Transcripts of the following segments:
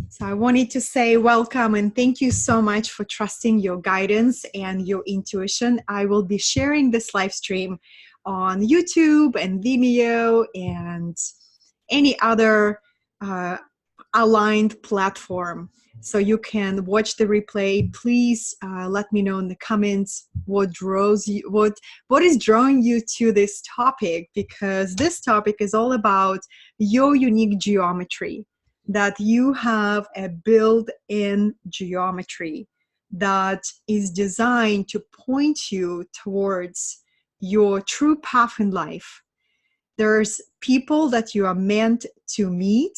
So I wanted to say welcome and thank you so much for trusting your guidance and your intuition. I will be sharing this live stream on YouTube and Vimeo and any other aligned platform. So you can watch the replay. Please let me know in the comments what draws you, what is drawing you to this topic, because this topic is all about your unique geometry, that you have a built-in geometry that is designed to point you towards your true path in life. There's people that you are meant to meet.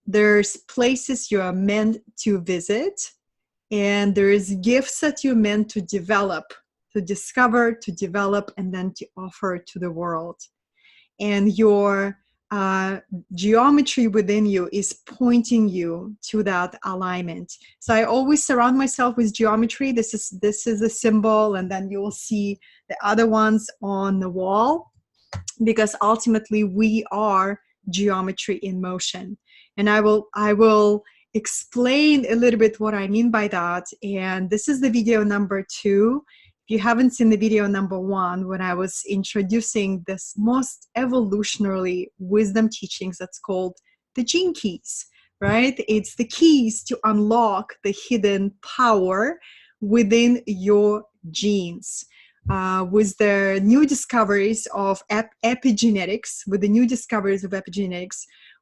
There's places you are meant to visit. And there's gifts that you're meant to develop, to discover, to develop, and then to offer to the world. And your geometry within you is pointing you to that alignment. So I always surround myself with geometry. This is a symbol, and then you will see the other ones on the wall, because ultimately we are geometry in motion. And I will explain a little bit what I mean by that. And this is the video number 2. If you haven't seen the video number 1, when I was introducing this most evolutionary wisdom teachings, that's called the gene keys, right? It's the keys to unlock the hidden power within your genes. With the new discoveries of epigenetics,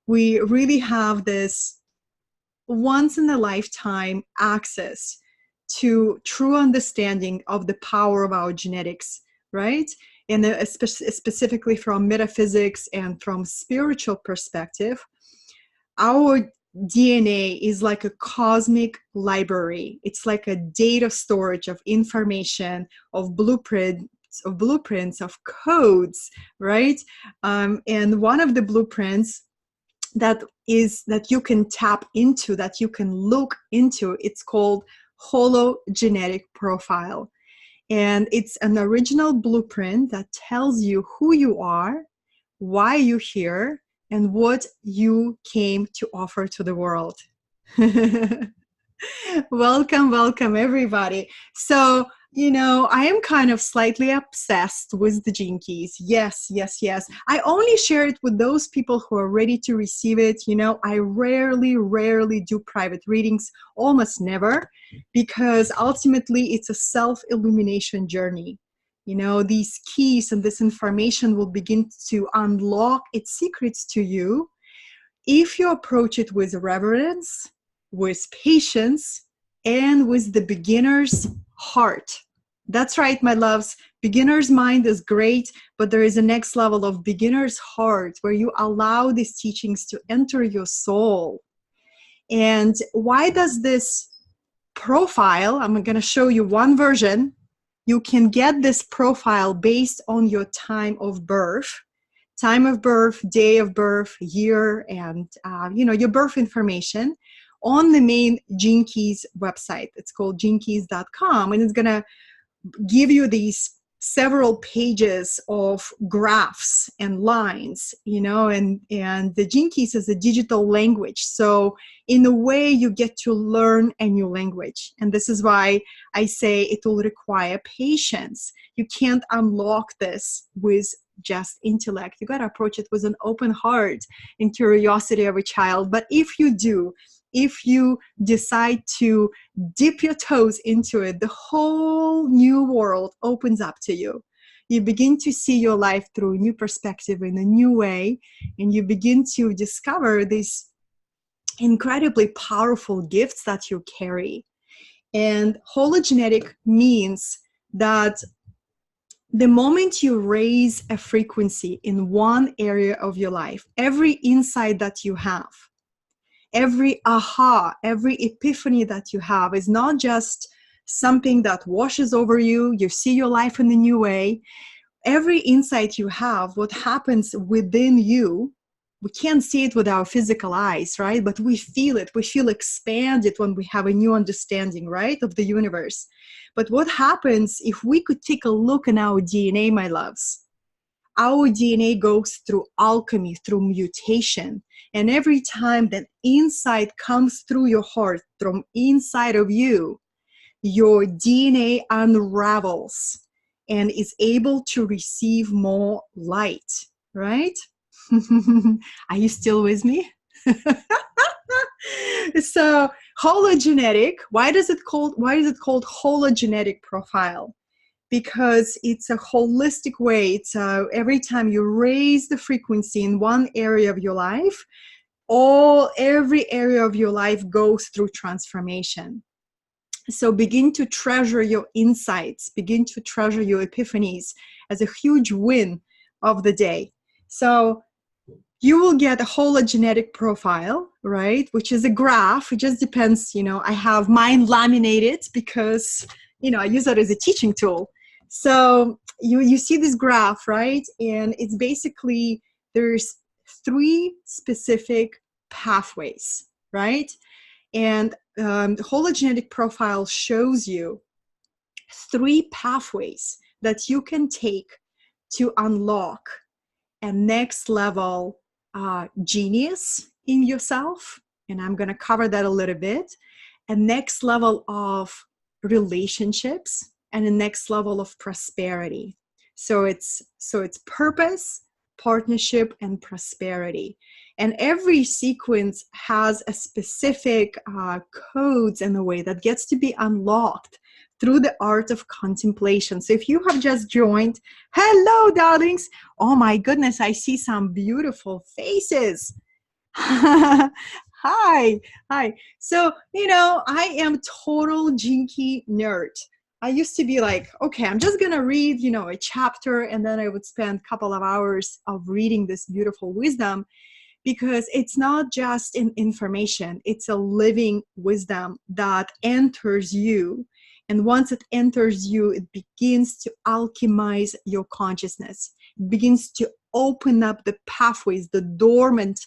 we really have this once in a lifetime access to true understanding of the power of our genetics, right? And specifically from metaphysics and from spiritual perspective, our DNA is like a cosmic library. It's like a data storage of information, of blueprints, of codes, right? And one of the blueprints that you can tap into, that you can look into, it's called Hologenetic Profile. And it's an original blueprint that tells you who you are, why you're here, and what you came to offer to the world. Welcome, everybody. So, I am kind of slightly obsessed with the gene keys. Yes. I only share it with those people who are ready to receive it. I rarely do private readings, almost never, because ultimately it's a self-illumination journey. These keys and this information will begin to unlock its secrets to you if you approach it with reverence, with patience, and with the beginner's heart. That's right, my loves. Beginner's mind is great, but there is a next level of beginner's heart where you allow these teachings to enter your soul. And why does this profile, I'm going to show you one version. You can get this profile based on your time of birth, day of birth, year, and your birth information on the main Gene Keys website. It's called genekeys.com, and it's going to give you these several pages of graphs and lines, and the Gene Keys is a digital language. So in a way, you get to learn a new language. And this is why I say it will require patience. You can't unlock this with just intellect. You got to approach it with an open heart and curiosity of a child. But if you do, if you decide to dip your toes into it, the whole new world opens up to you. You begin to see your life through a new perspective in a new way, and you begin to discover these incredibly powerful gifts that you carry. And hologenetic means that the moment you raise a frequency in one area of your life, every insight that you have, every aha, every epiphany that you have is not just something that washes over you, you see your life in a new way. Every insight you have, what happens within you, we can't see it with our physical eyes, right? But we feel it. We feel expanded when we have a new understanding, right, of the universe. But what happens if we could take a look in our DNA, my loves? our DNA goes through alchemy, through mutation. And every time that insight comes through your heart, from inside of you, your DNA unravels and is able to receive more light, right? Are you still with me? So hologenetic, why is it called hologenetic profile? Because it's a holistic way. It's every time you raise the frequency in one area of your life, every area of your life goes through transformation. So begin to treasure your insights, begin to treasure your epiphanies as a huge win of the day. So you will get a hologenetic profile, right? Which is a graph. It just depends, I have mine laminated because, I use it as a teaching tool. So you see this graph, right? And it's basically, there's 3 specific pathways, right? And the hologenetic profile shows you 3 pathways that you can take to unlock a next level genius in yourself. And I'm going to cover that a little bit. A next level of relationships and a next level of prosperity. So it's purpose, partnership, and prosperity. And every sequence has a specific codes and a way that gets to be unlocked through the art of contemplation. So if you have just joined, hello, darlings. Oh my goodness, I see some beautiful faces. Hi. So, I am total jinky nerd. I used to be like, okay, I'm just going to read, a chapter, and then I would spend a couple of hours of reading this beautiful wisdom, because it's not just an information, it's a living wisdom that enters you. And once it enters you, it begins to alchemize your consciousness. It begins to open up the pathways, the dormant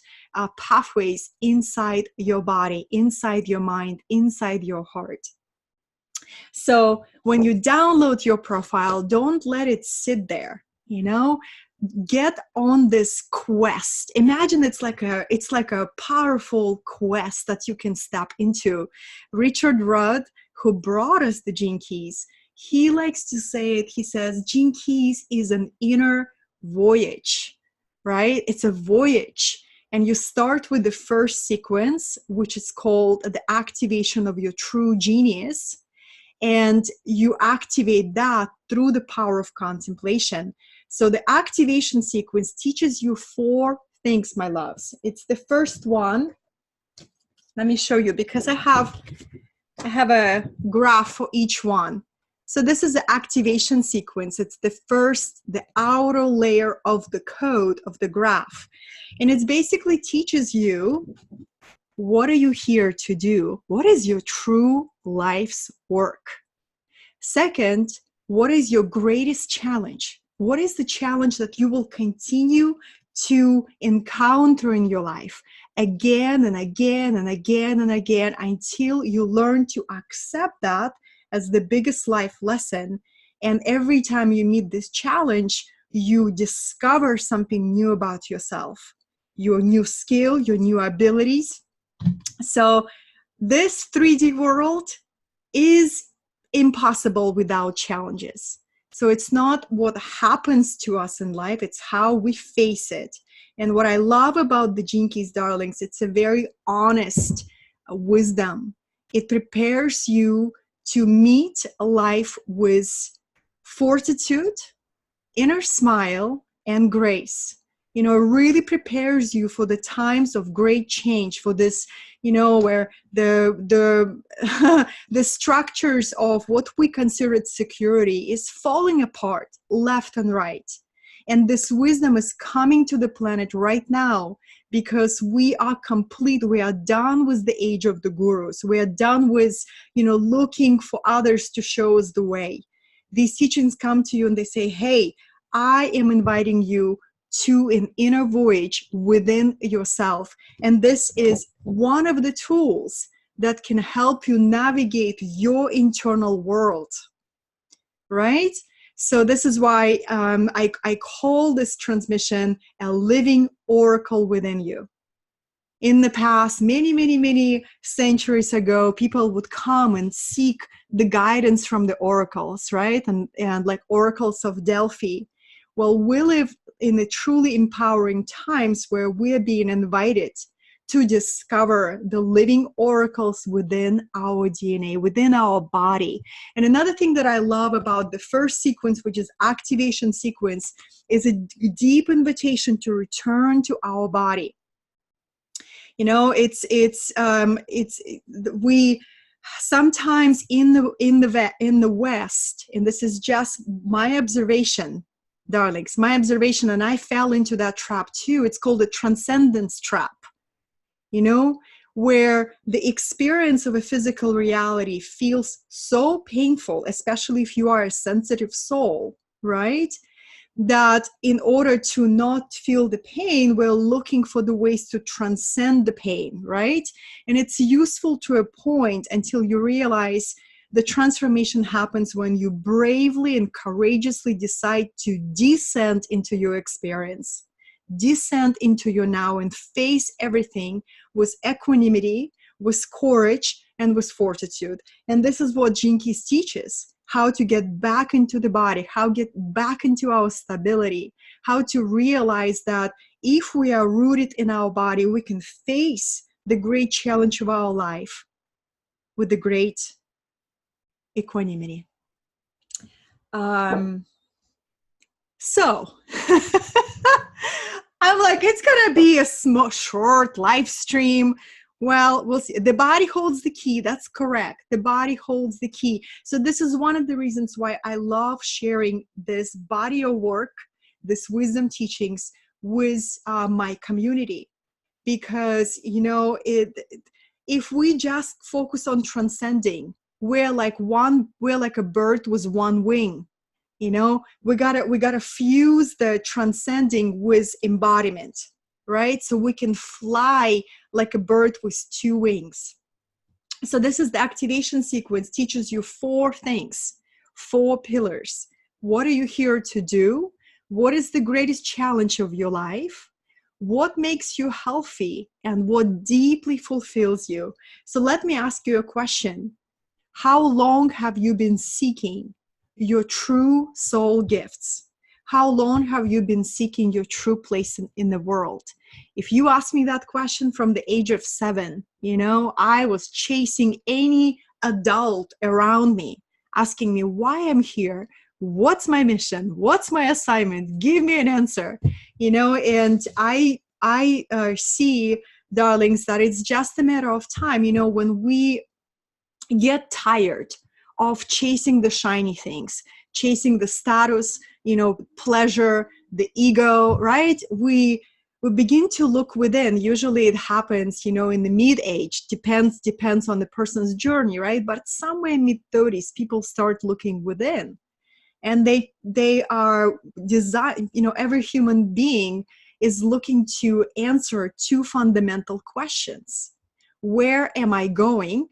pathways inside your body, inside your mind, inside your heart. So when you download your profile, don't let it sit there, get on this quest. Imagine it's like a powerful quest that you can step into. Richard Rudd, who brought us the Gene Keys, he likes to say it. He says, Gene Keys is an inner voyage, right? It's a voyage. And you start with the first sequence, which is called the activation of your true genius. And you activate that through the power of contemplation. So the activation sequence teaches you 4 things, my loves. It's the first one. Let me show you, because I have a graph for each one. So this is the activation sequence. It's the outer layer of the code of the graph. And it basically teaches you, what are you here to do? What is your true life's work? Second, what is your greatest challenge? What is the challenge that you will continue to encounter in your life again and again and again and again until you learn to accept that as the biggest life lesson? And every time you meet this challenge, you discover something new about yourself, your new skill, your new abilities. So this 3D world is impossible without challenges. So it's not what happens to us in life, it's how we face it. And what I love about the Gene Keys, darlings, it's a very honest wisdom. It prepares you to meet life with fortitude, inner smile, and grace. Really prepares you for the times of great change, for this, where the the structures of what we considered security is falling apart left and right. And this wisdom is coming to the planet right now because we are complete. We are done with the age of the gurus. We are done with, looking for others to show us the way. These teachings come to you and they say, hey, I am inviting you to an inner voyage within yourself. And this is one of the tools that can help you navigate your internal world, right? So this is why I call this transmission a living oracle within you. In the past, many centuries ago, people would come and seek the guidance from the oracles, right? And like oracles of Delphi. Well, we live in the truly empowering times where we are being invited to discover the living oracles within our DNA, within our body. And another thing that I love about the first sequence, which is activation sequence, is a deep invitation to return to our body. You know, we sometimes in the West, and this is just my observation, darlings, my observation, and I fell into that trap too. It's called the transcendence trap, you know, where the experience of a physical reality feels so painful, especially if you are a sensitive soul, right? That in order to not feel the pain, we're looking for the ways to transcend the pain, right? And it's useful to a point until you realize the transformation happens when you bravely and courageously decide to descend into your experience, descend into your now, and face everything with equanimity, with courage, and with fortitude. And this is what Gene Keys teaches. How to get back into the body, how to get back into our stability, how to realize that if we are rooted in our body, we can face the great challenge of our life with the great equanimity. So I'm like, it's gonna be a small, short live stream. Well, we'll see. The body holds the key. That's correct. The body holds the key. So this is one of the reasons why I love sharing this body of work, this wisdom teachings with my community. Because, you know, if we just focus on transcending, we're like a bird with one wing. You know, we gotta fuse the transcending with embodiment, right? So we can fly like a bird with two wings. So this is the activation sequence, teaches you 4 things, 4 pillars. What are you here to do? What is the greatest challenge of your life? What makes you healthy? And what deeply fulfills you? So let me ask you a question. How long have you been seeking your true soul gifts? How long have you been seeking your true place in the world? If you ask me that question from the age of 7, you know, I was chasing any adult around me, asking me why I'm here, what's my mission, what's my assignment, give me an answer, you know. And I see, darlings, that it's just a matter of time, you know, when we get tired of chasing the shiny things, chasing the status, you know, pleasure, the ego, right? We begin to look within. Usually it happens, you know, in the mid-age, depends on the person's journey, right? But somewhere in mid-30s, people start looking within. And they are designed, you know, every human being is looking to answer 2 fundamental questions. Where am I going?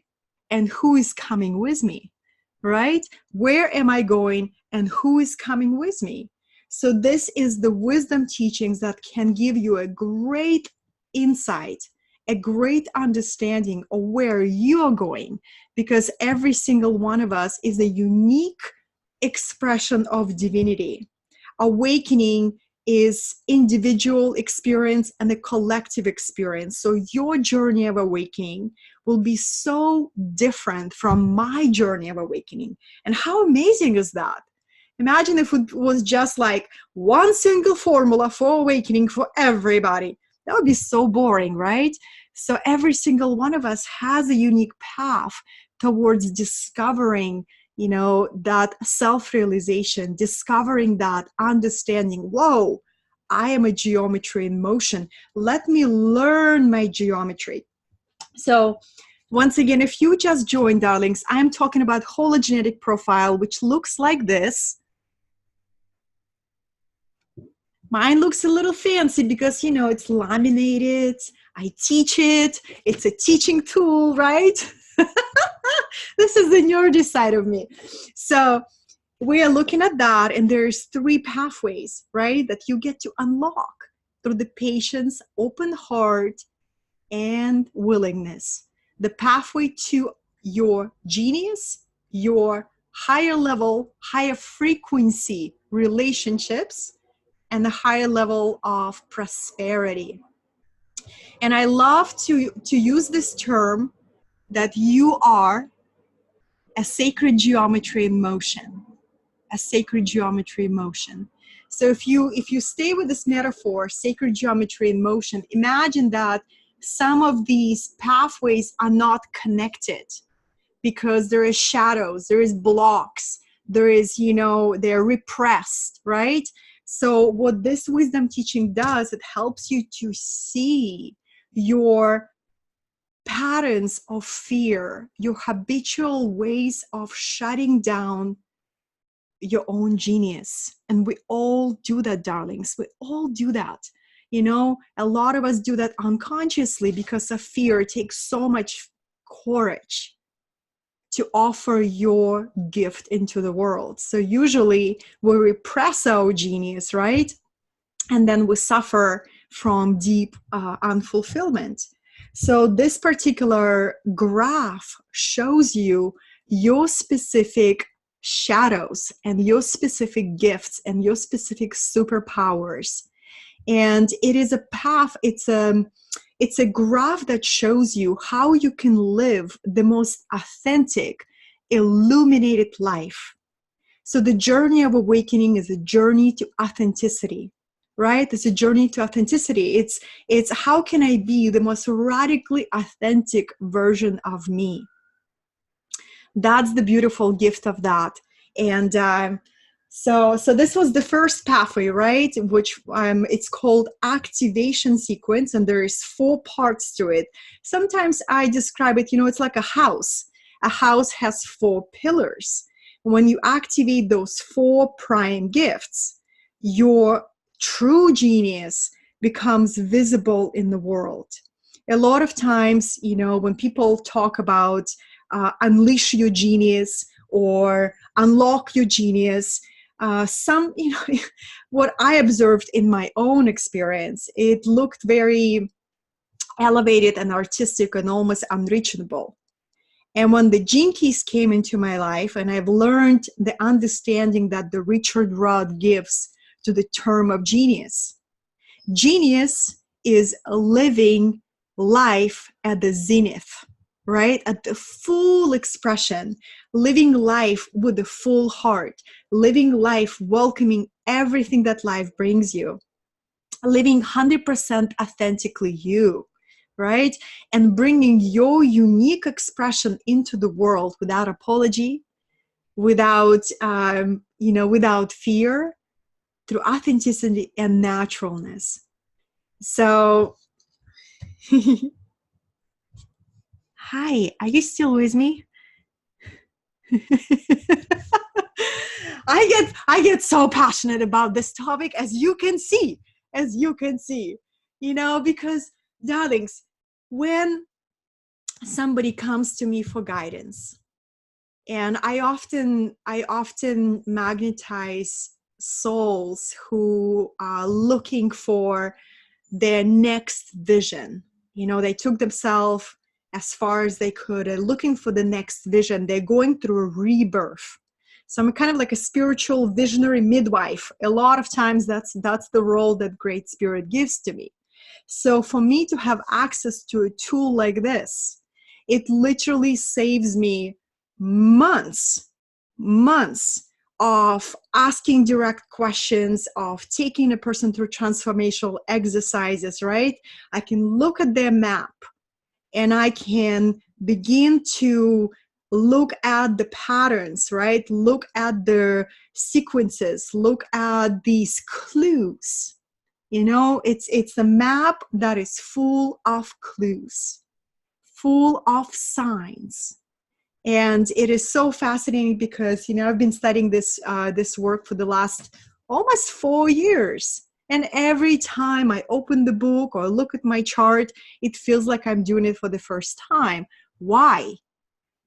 And who is coming with me, right? Where am I going and who is coming with me? So this is the wisdom teachings that can give you a great insight, a great understanding of where you are going, because every single one of us is a unique expression of divinity. Awakening is individual experience and a collective experience. So your journey of awakening will be so different from my journey of awakening. And how amazing is that? Imagine if it was just like one single formula for awakening for everybody. That would be so boring, right? So every single one of us has a unique path towards discovering, you know, that self-realization, discovering that understanding, whoa, I am a geometry in motion. Let me learn my geometry. So once again, if you just joined, darlings, I'm talking about hologenetic profile, which looks like this. Mine looks a little fancy because, you know, it's laminated. I teach it. It's a teaching tool, right? This is the nerdy side of me. So we are looking at that, and there's 3 pathways, right, that you get to unlock through the patience, open heart, and willingness. The pathway to your genius, your higher level, higher frequency relationships, and the higher level of prosperity. And I love to use this term that you are a sacred geometry in motion, a sacred geometry in motion. So if you stay with this metaphor, sacred geometry in motion, imagine that some of these pathways are not connected because there is shadows, there is blocks, there is, they're repressed, right? So what this wisdom teaching does, it helps you to see your patterns of fear, your habitual ways of shutting down your own genius. And we all do that, darlings. We all do that. A lot of us do that unconsciously because of fear. It takes so much courage to offer your gift into the world. So usually we repress our genius, right? And then we suffer from deep unfulfillment. So this particular graph shows you your specific shadows and your specific gifts and your specific superpowers. And it is a path, it's a graph that shows you how you can live the most authentic, illuminated life. So the journey of awakening is a journey to authenticity, right? It's a journey to authenticity. It's how can I be the most radically authentic version of me? That's the beautiful gift of that. And so this was the first pathway, right? Which it's called activation sequence, and there is 4 parts to it. Sometimes I describe it, it's like a house. A house has 4 pillars. When you activate those 4 prime gifts, your true genius becomes visible in the world. A lot of times, when people talk about unleash your genius or unlock your genius, what I observed in my own experience, it looked very elevated and artistic and almost unreachable. And when the Gene Keys came into my life, and I've learned the understanding that the Richard Rudd gives to the term of genius. Genius is living life at the zenith, right? At the full expression, living life with a full heart, living life welcoming everything that life brings you, living 100% authentically you, right? And bringing your unique expression into the world without apology, without, without fear, through authenticity and naturalness. So, hi, are you still with me? I get so passionate about this topic, as you can see, because, darlings, when somebody comes to me for guidance, and I often magnetize souls who are looking for their next vision. They took themselves as far as they could and looking for the next vision. They're going through a rebirth. So I'm kind of like a spiritual visionary midwife. A lot of times that's the role that Great Spirit gives to me. So for me to have access to a tool like this, it literally saves me months of asking direct questions, of taking a person through transformational exercises, right? I can look at their map and I can begin to look at the patterns, right? Look at the sequences, look at these clues. It's a map that is full of clues, full of signs. And it is so fascinating because, I've been studying this work for the last almost 4 years. And every time I open the book or look at my chart, it feels like I'm doing it for the first time. Why?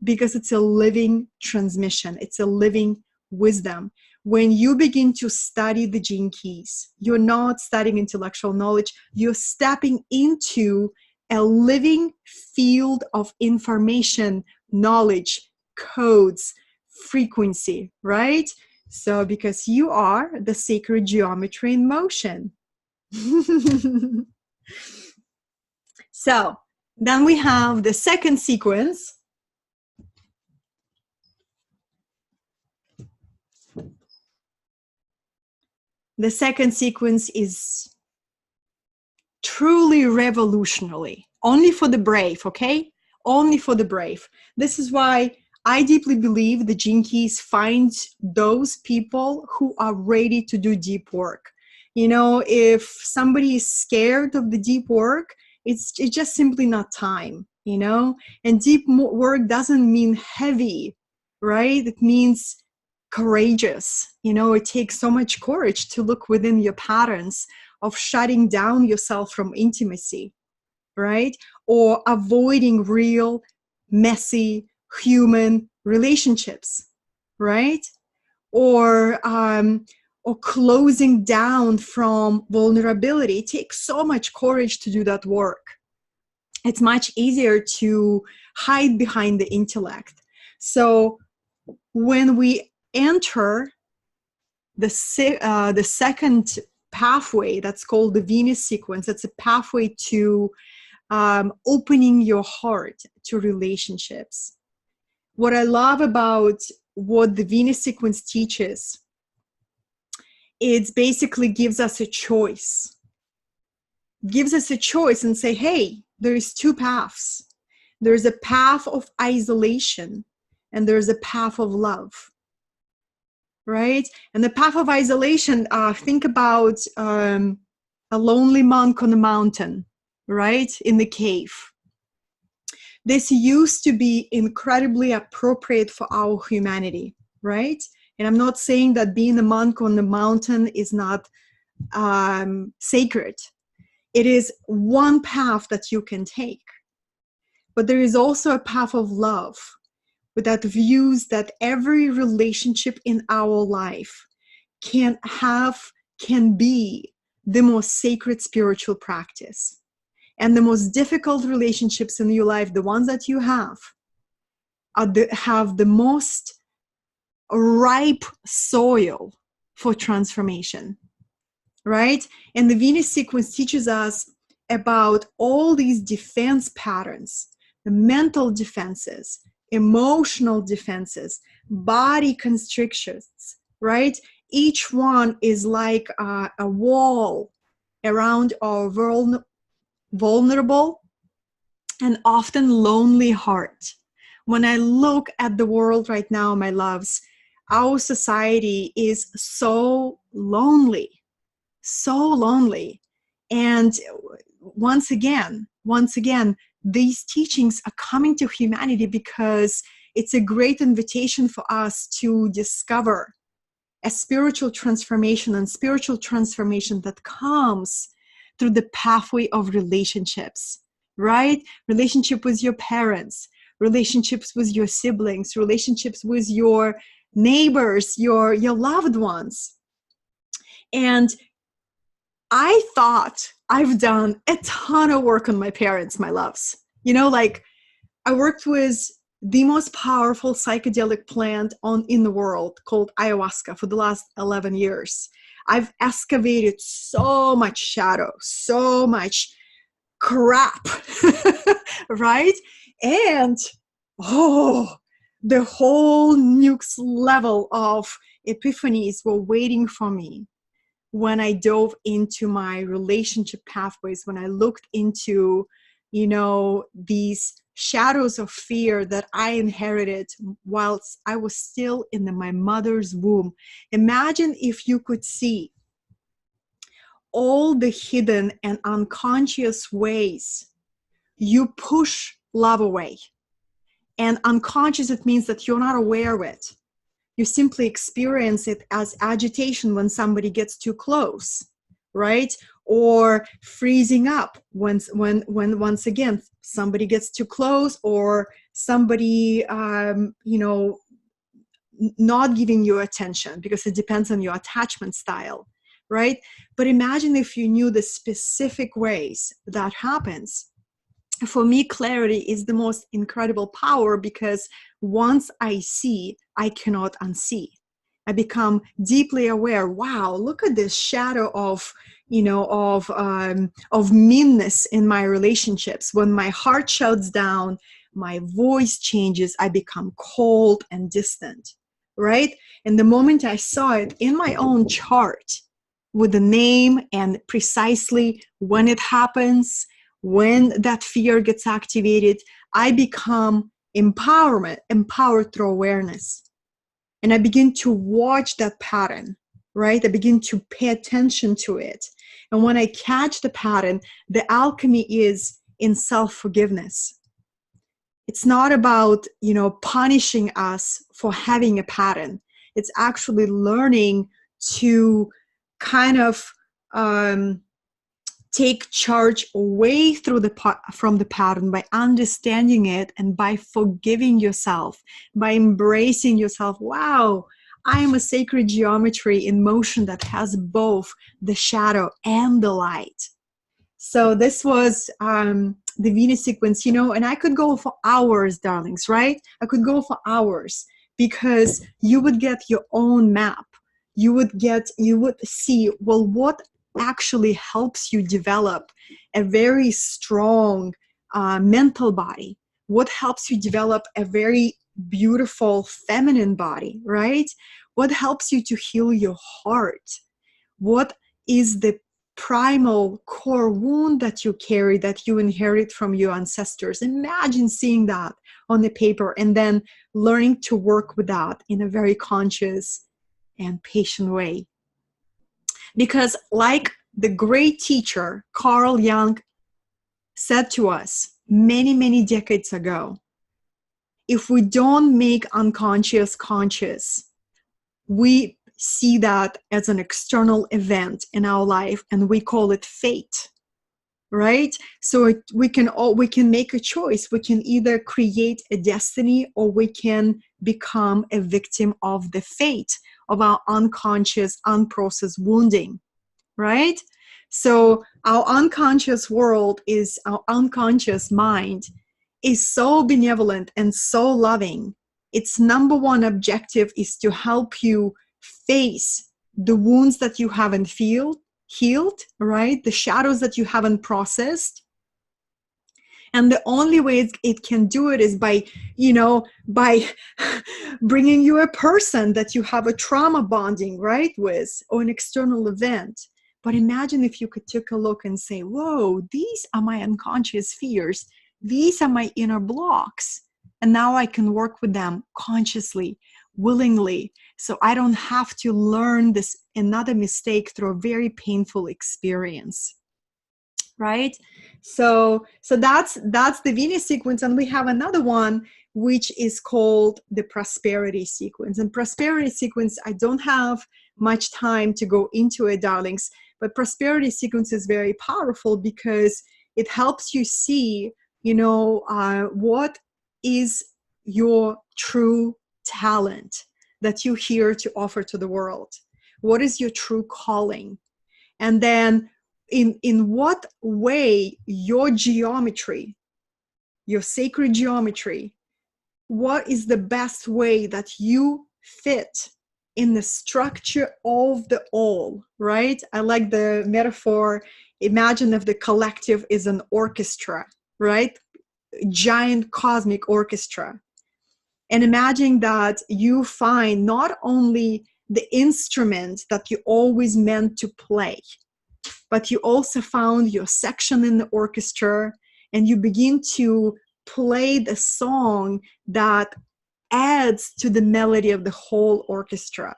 Because it's a living transmission. It's a living wisdom. When you begin to study the gene keys, you're not studying intellectual knowledge, you're stepping into a living field of information, knowledge, codes, frequency, right? So because you are the sacred geometry in motion. So then we have the second sequence. The second sequence is truly revolutionary, only for the brave, okay? Only for the brave. This is why I deeply believe the Gene Keys find those people who are ready to do deep work. You know, if somebody is scared of the deep work, it's just simply not time, you know? And deep work doesn't mean heavy, right? It means courageous. You know, it takes so much courage to look within your patterns of shutting down yourself from intimacy, right? Or avoiding real, messy, human relationships, right? Or closing down from vulnerability. It takes so much courage to do that work. It's much easier to hide behind the intellect. So when we enter the second pathway, that's called the Venus sequence. It's a pathway to opening your heart to relationships. What I love about what the Venus sequence teaches, it basically gives us a choice. Gives us a choice and say, hey, there's two paths. There's a path of isolation and there's a path of love. Right? And the path of isolation, think about a lonely monk on the mountain, right? In the cave. This used to be incredibly appropriate for our humanity, right? And I'm not saying that being a monk on the mountain is not sacred. It is one path that you can take. But there is also a path of love, that views that every relationship in our life can be the most sacred spiritual practice. And the most difficult relationships in your life, the ones that you have the most ripe soil for transformation, right? And the Venus sequence teaches us about all these defense patterns, the mental defenses, emotional defenses, body constrictions, right? Each one is like a wall around our vulnerable and often lonely heart. When I look at the world right now, my loves, our society is so lonely, so lonely. And once again, these teachings are coming to humanity because it's a great invitation for us to discover a spiritual transformation, and spiritual transformation that comes through the pathway of relationships, right? Relationship with your parents, relationships with your siblings, relationships with your neighbors, your loved ones. And I thought I've done a ton of work on my parents, my loves. You know, like I worked with the most powerful psychedelic plant in the world called ayahuasca for the last 11 years. I've excavated so much shadow, so much crap, right? And, the whole next level of epiphanies were waiting for me when I dove into my relationship pathways, when I looked into, these shadows of fear that I inherited whilst I was still in my mother's womb. Imagine if you could see all the hidden and unconscious ways you push love away. And unconscious, it means that you're not aware of it. You simply experience it as agitation when somebody gets too close, right? Or freezing up when once again somebody gets too close, or somebody not giving you attention, because it depends on your attachment style, right? But imagine if you knew the specific ways that happens. For me, clarity is the most incredible power, because once I see, I cannot unsee. I become deeply aware. Wow, look at this shadow of, of meanness in my relationships. When my heart shuts down, my voice changes. I become cold and distant, right? And the moment I saw it in my own chart with the name and precisely when it happens, when that fear gets activated, I become empowered through awareness. And I begin to watch that pattern, right? I begin to pay attention to it. And when I catch the pattern, the alchemy is in self-forgiveness. It's not about, punishing us for having a pattern. It's actually learning to kind of take charge away from the pattern by understanding it and by forgiving yourself, by embracing yourself. Wow, I am a sacred geometry in motion that has both the shadow and the light. So this was the Venus sequence, and I could go for hours, darlings, right? I could go for hours, because you would get your own map. You would see, well, what actually helps you develop a very strong mental body? What helps you develop a very beautiful feminine body, right? What helps you to heal your heart? What is the primal core wound that you carry, that you inherit from your ancestors? Imagine seeing that on the paper and then learning to work with that in a very conscious and patient way. Because like the great teacher Carl Jung said to us many, many decades ago, if we don't make unconscious conscious, we see that as an external event in our life and we call it fate, right? So we can make a choice. We can either create a destiny, or we can become a victim of the fate of our unconscious, unprocessed wounding, right? So our unconscious world is, our unconscious mind is so benevolent and so loving. Its number one objective is to help you face the wounds that you haven't healed, right? The shadows that you haven't processed. And the only way it can do it is by bringing you a person that you have a trauma bonding, right, with, or an external event. But imagine if you could take a look and say, whoa, these are my unconscious fears. These are my inner blocks. And now I can work with them consciously, willingly. So I don't have to learn this another mistake through a very painful experience. Right? So that's the Venus sequence. And we have another one, which is called the prosperity sequence. And prosperity sequence, I don't have much time to go into it, darlings, but prosperity sequence is very powerful because it helps you see, what is your true talent that you're here to offer to the world. What is your true calling? And then in what way your geometry, your sacred geometry, what is the best way that you fit in the structure of the all, right? I like the metaphor. Imagine if the collective is an orchestra, right? Giant cosmic orchestra. And imagine that you find not only the instrument that you always meant to play, but you also found your section in the orchestra, and you begin to play the song that adds to the melody of the whole orchestra.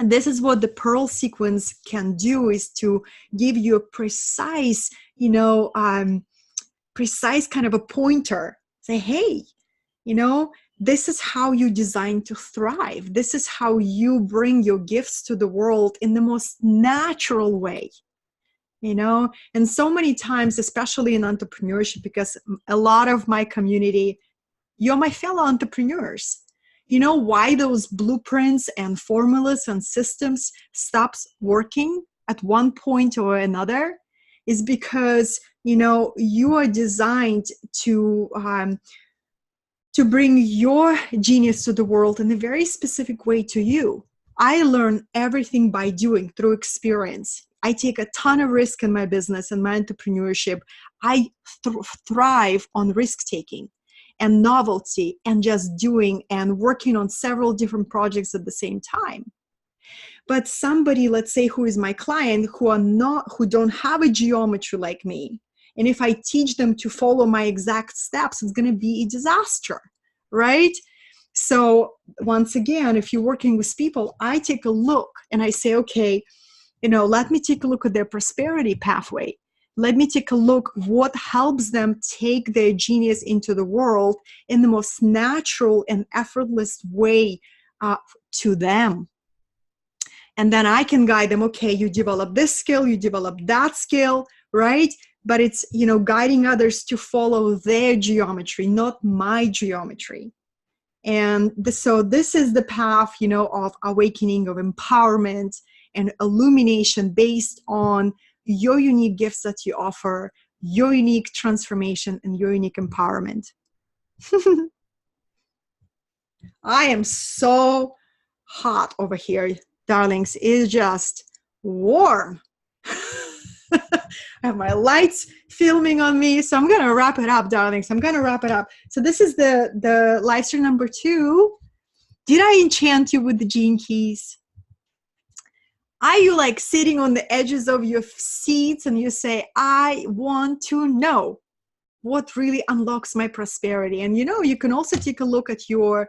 And this is what the Pearl sequence can do, is to give you a precise, precise kind of a pointer. Say, hey, this is how you design to thrive. This is how you bring your gifts to the world in the most natural way. And so many times, especially in entrepreneurship, because a lot of my community, you're my fellow entrepreneurs. You know why those blueprints and formulas and systems stops working at one point or another? Is because, you know, you are designed to bring your genius to the world in a very specific way to you. I learn everything by doing, through experience. I take a ton of risk in my business and my entrepreneurship. I thrive on risk taking and novelty and just doing and working on several different projects at the same time. But somebody, let's say, who is my client, who don't have a geometry like me, and if I teach them to follow my exact steps, it's going to be a disaster, right? So once again, if you're working with people, I take a look and I say, okay, you know, let me take a look at their prosperity pathway. Let me take a look what helps them take their genius into the world in the most natural and effortless way to them. And then I can guide them, okay, you develop this skill, you develop that skill, right? But it's, you know, guiding others to follow their geometry, not my geometry. And so this is the path, you know, of awakening, of empowerment and illumination based on your unique gifts that you offer, your unique transformation, and your unique empowerment. I am so hot over here, darlings. It's just warm. I have my lights filming on me, so I'm gonna wrap it up, darlings. I'm gonna wrap it up. So this is the live stream number 2. Did I enchant you with the gene keys? Are you like sitting on the edges of your seats and you say, I want to know what really unlocks my prosperity? And you know, you can also take a look at your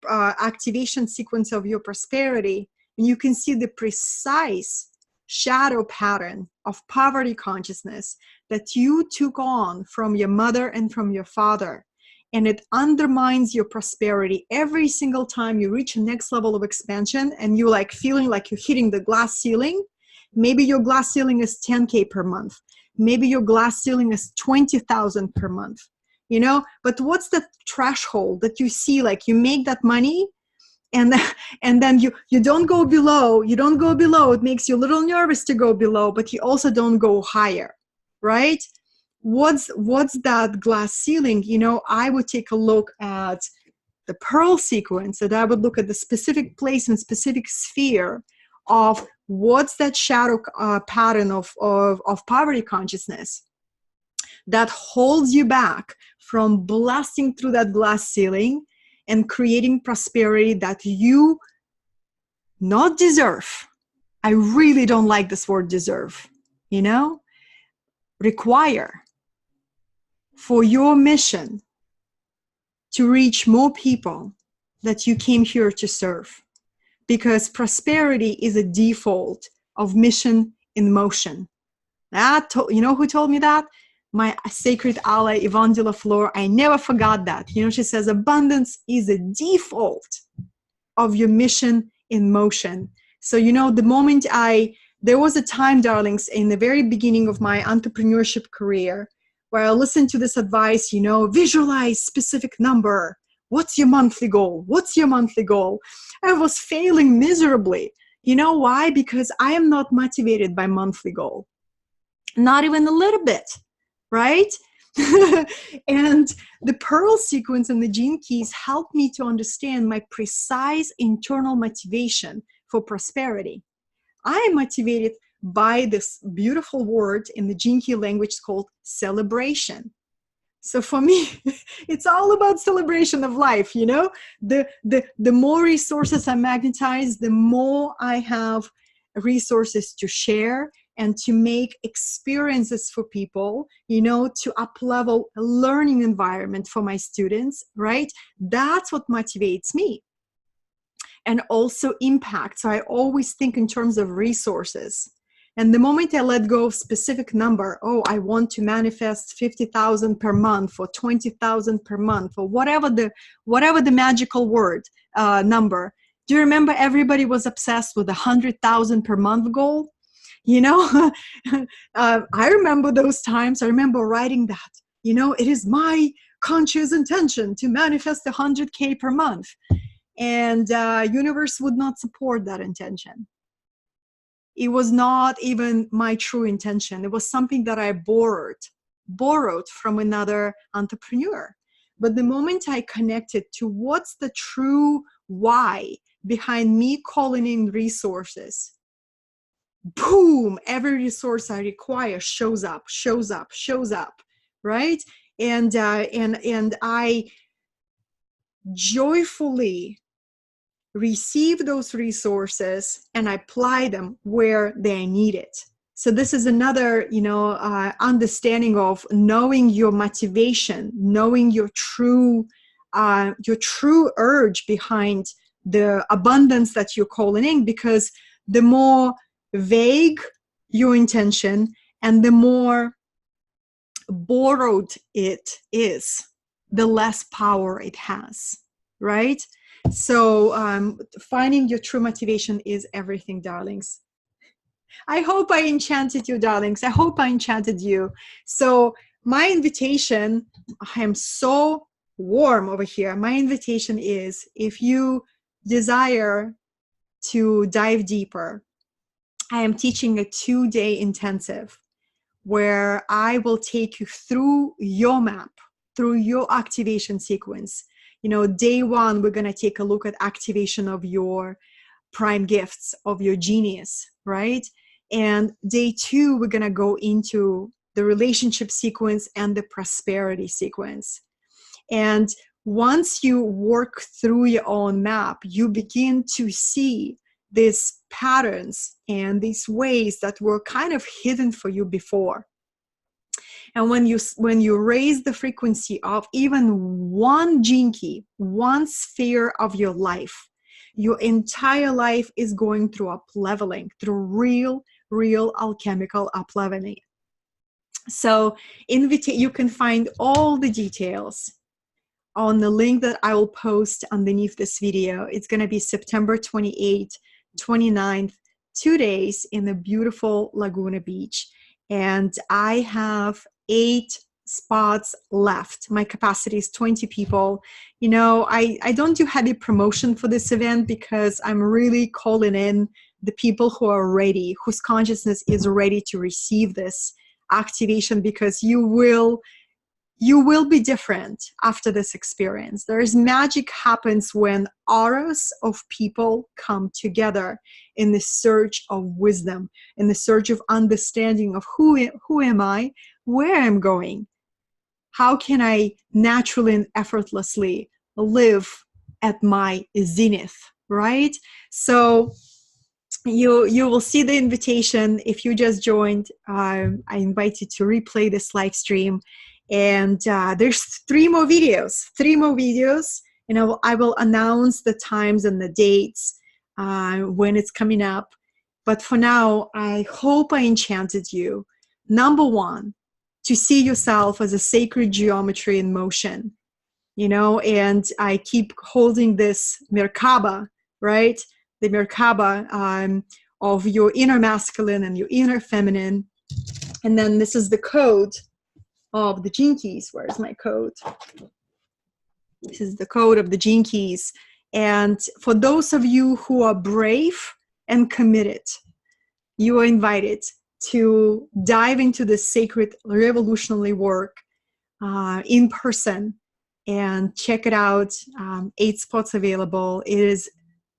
activation sequence of your prosperity, and you can see the precise shadow pattern of poverty consciousness that you took on from your mother and from your father. And it undermines your prosperity every single time you reach a next level of expansion and you like feeling like you're hitting the glass ceiling. Maybe your glass ceiling is 10K per month. Maybe your glass ceiling is 20,000 per month, you know, but what's the threshold that you see, like you make that money and then you don't go below, it makes you a little nervous to go below, but you also don't go higher, right? What's that glass ceiling? You know, I would take a look at the pearl sequence, and I would look at the specific place and specific sphere of what's that shadow pattern of poverty consciousness that holds you back from blasting through that glass ceiling and creating prosperity that you not deserve. I really don't like this word deserve, you know, require for your mission to reach more people that you came here to serve. Because prosperity is a default of mission in motion. You know who told me that? My sacred ally, Yvonne de la Fleur. I never forgot that. You know, she says abundance is a default of your mission in motion. So, you know, the moment there was a time, darlings, in the very beginning of my entrepreneurship career where I listened to this advice, you know, visualize specific number. What's your monthly goal? What's your monthly goal? I was failing miserably. You know why? Because I am not motivated by monthly goal. Not even a little bit, right? And the pearl sequence and the gene keys helped me to understand my precise internal motivation for prosperity. I am motivated by this beautiful word in the gene key language called celebration. So for me, it's all about celebration of life, you know? The more resources I magnetize, the more I have resources to share and to make experiences for people, you know, to up-level a learning environment for my students, right? That's what motivates me. And also impact. So I always think in terms of resources. And the moment I let go of specific number, oh, I want to manifest 50,000 per month or 20,000 per month or whatever the magical word number. Do you remember everybody was obsessed with the 100,000 per month goal? You know, I remember those times. I remember writing that, you know, it is my conscious intention to manifest 100K per month. and universe would not support that intention. It was not even my true intention. It was something that I borrowed from another entrepreneur. But the moment I connected to what's the true why behind me calling in resources, boom, every resource I require shows up, right? And I joyfully receive those resources and apply them where they need it. So this is another, understanding of knowing your motivation, knowing your true urge behind the abundance that you're calling in, because the more vague your intention and the more borrowed it is, the less power it has, right? So finding your true motivation is everything, darlings. I hope I enchanted you, darlings. I hope I enchanted you. So my invitation, I am so warm over here. My invitation is, if you desire to dive deeper, I am teaching a 2-day intensive where I will take you through your map, through your activation sequence. Day 1, we're going to take a look at activation of your prime gifts, of your genius, right? And day 2, we're going to go into the relationship sequence and the prosperity sequence. And once you work through your own map, you begin to see these patterns and these ways that were kind of hidden for you before. And when you raise the frequency of even one gene key, one sphere of your life, your entire life is going through up-leveling, through real alchemical up-leveling. So you can find all the details on the link that I will post underneath this video. It's going to be September 28th, 29th, 2 days in the beautiful Laguna Beach. And I have 8 spots left. My capacity is 20 people. I don't do heavy promotion for this event because I'm really calling in the people who are ready, whose consciousness is ready to receive this activation, because you will be different after this experience. There's magic happens when auras of people come together in the search of wisdom, in the search of understanding of who am I, where I'm going, how can I naturally and effortlessly live at my zenith, right? So you will see the invitation. If you just joined, I invite you to replay this live stream. And there's 3 more videos. I will announce the times and the dates when it's coming up. But for now, I hope I enchanted you. Number 1, to see yourself as a sacred geometry in motion. And I keep holding this Merkaba, right? The Merkaba of your inner masculine and your inner feminine. And then this is the code of the gene keys. Where's my code? This is the code of the gene keys. And for those of you who are brave and committed, you are invited to dive into this sacred revolutionary work in person and check it out. 8 spots available. It is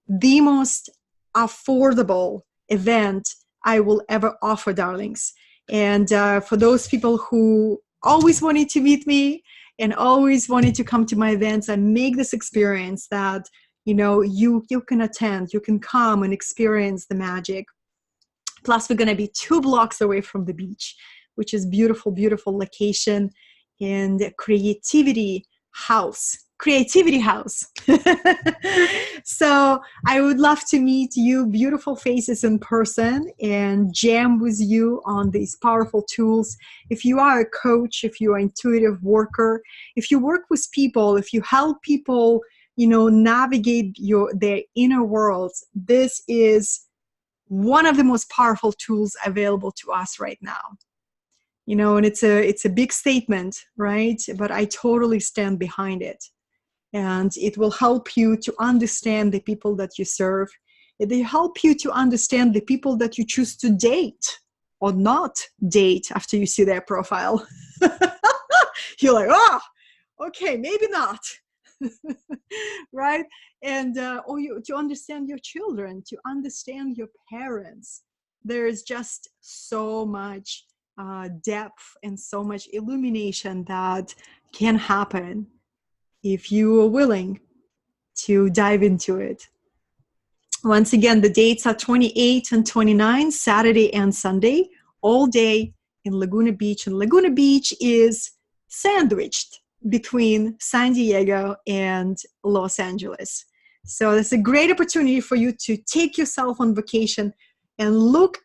the most affordable event I will ever offer, darlings. And for those people who always wanted to meet me and always wanted to come to my events and make this experience that, you can attend, you can come and experience the magic. Plus, we're going to be 2 blocks away from the beach, which is beautiful, beautiful location, and creativity house. So I would love to meet you beautiful faces in person and jam with you on these powerful tools. If you are a coach, if you are an intuitive worker, if you work with people, if you help people, navigate their inner worlds, this is one of the most powerful tools available to us right now. And it's a big statement, right? But I totally stand behind it. And it will help you to understand the people that you serve. It will help you to understand the people that you choose to date or not date after you see their profile. You're like, oh, okay, maybe not. Right? And or you to understand your children, to understand your parents. There's just so much depth and so much illumination that can happen if you are willing to dive into it. Once again, the dates are 28 and 29, Saturday and Sunday, all day in Laguna Beach. And Laguna Beach is sandwiched between San Diego and Los Angeles. So it's a great opportunity for you to take yourself on vacation and look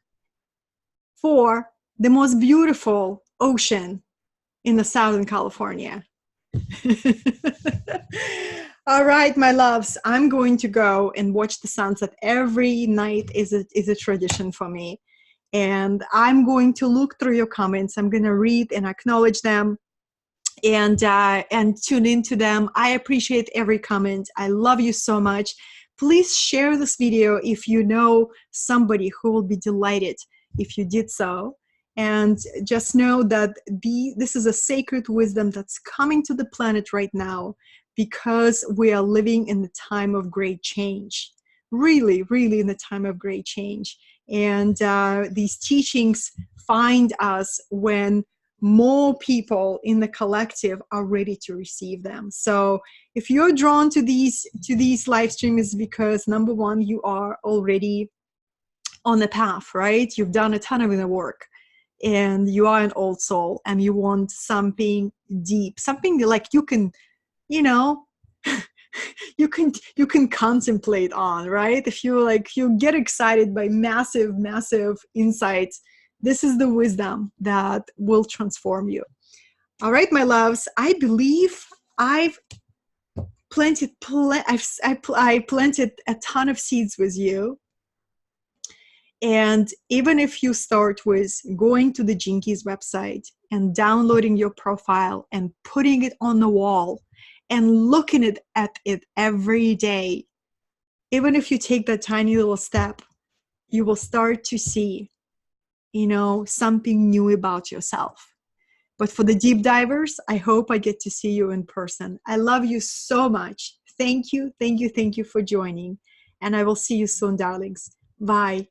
for the most beautiful ocean in the Southern California. All right, my loves, I'm going to go and watch the sunset. Every night is a tradition for me. And I'm going to look through your comments. I'm going to read and acknowledge them and tune into them. I appreciate every comment. I love you so much. Please share this video if you know somebody who will be delighted if you did so. And just know that this is a sacred wisdom that's coming to the planet right now, because we are living in the time of great change. Really, really in the time of great change. And these teachings find us when more people in the collective are ready to receive them. So if you're drawn to these live streams, because number one, you are already on the path, right? You've done a ton of the work. And you are an old soul and you want something deep, something like you can, you know, you can contemplate on, right? If you get excited by massive insights, this is the wisdom that will transform you. All right, my loves, I believe I've planted I planted a ton of seeds with you. And even if you start with going to the Jinkies website and downloading your profile and putting it on the wall and looking at it every day, even if you take that tiny little step, you will start to see, something new about yourself. But for the deep divers, I hope I get to see you in person. I love you so much. Thank you for joining. And I will see you soon, darlings. Bye.